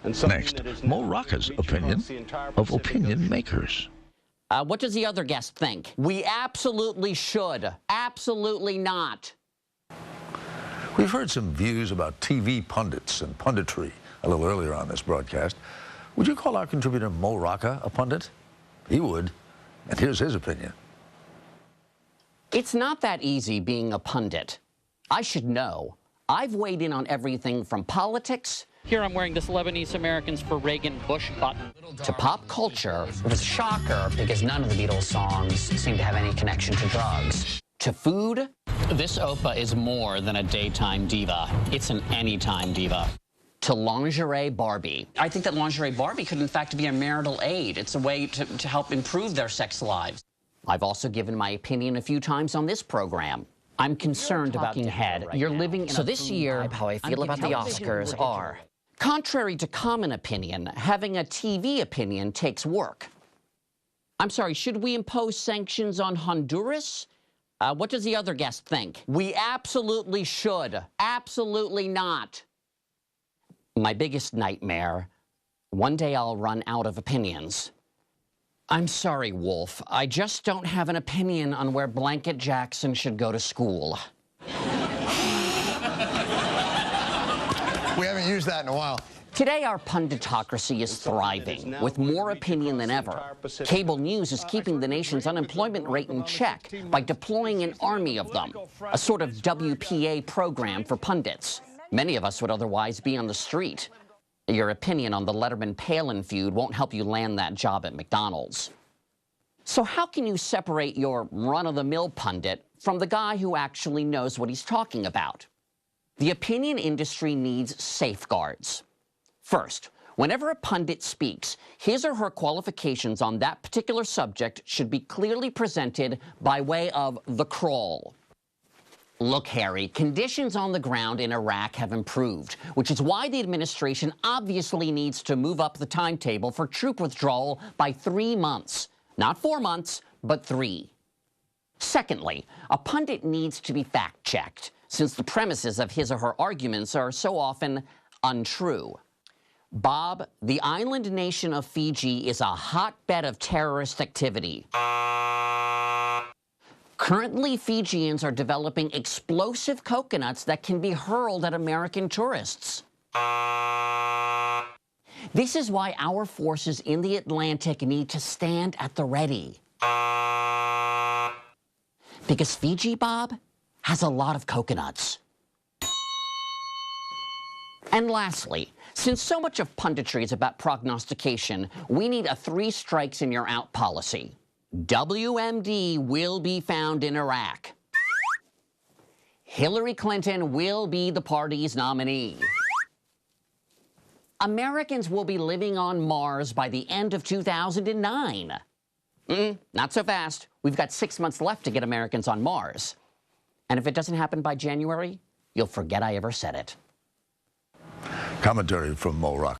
Next, Mo Rocca's opinion of opinion makers. What does the other guest think? We absolutely should. Absolutely not. We've heard some views about TV pundits and punditry a little earlier on this broadcast. Would you call our contributor Mo Rocca a pundit? He would. And here's his opinion. It's not that easy being a pundit. I should know. I've weighed in on everything from politics. Here I'm wearing this Lebanese Americans for Reagan Bush button. To pop culture. It was a shocker because none of the Beatles songs seem to have any connection to drugs. To food. This Opa is more than a daytime diva. It's an anytime diva. To lingerie Barbie. I think that lingerie Barbie could in fact be a marital aid. It's a way to help improve their sex lives. I've also given my opinion a few times on this program. I'm concerned about head. You're living in so this year, how I feel about the Oscars are. Contrary to common opinion, having a TV opinion takes work. I'm sorry, should we impose sanctions on Honduras? What does the other guest think? We absolutely should. Absolutely not. My biggest nightmare, one day I'll run out of opinions. I'm sorry, Wolf. I just don't have an opinion on where Blanket Jackson should go to school. We haven't used that in a while. Today, our punditocracy is thriving, with more opinion than ever. Cable news is keeping the nation's unemployment rate in check by deploying an army of them, a sort of WPA program for pundits. Many of us would otherwise be on the street. Your opinion on the Letterman-Palin feud won't help you land that job at McDonald's. So how can you separate your run-of-the-mill pundit from the guy who actually knows what he's talking about? The opinion industry needs safeguards. First, whenever a pundit speaks, his or her qualifications on that particular subject should be clearly presented by way of the crawl. Look, Harry, conditions on the ground in Iraq have improved, which is why the administration obviously needs to move up the timetable for troop withdrawal by 3 months. Not 4 months, but 3. Secondly, a pundit needs to be fact-checked, since the premises of his or her arguments are so often untrue. Bob, the island nation of Fiji is a hotbed of terrorist activity. Currently, Fijians are developing explosive coconuts that can be hurled at American tourists. This is why our forces in the Atlantic need to stand at the ready. Because Fiji, Bob, has a lot of coconuts. And lastly, since so much of punditry is about prognostication, we need a 3 strikes and you're out policy. WMD will be found in Iraq. Hillary Clinton will be the party's nominee. Americans will be living on Mars by the end of 2009. Not so fast. We've got 6 months left to get Americans on Mars. And if it doesn't happen by January, you'll forget I ever said it. Commentary from Mo Rocca.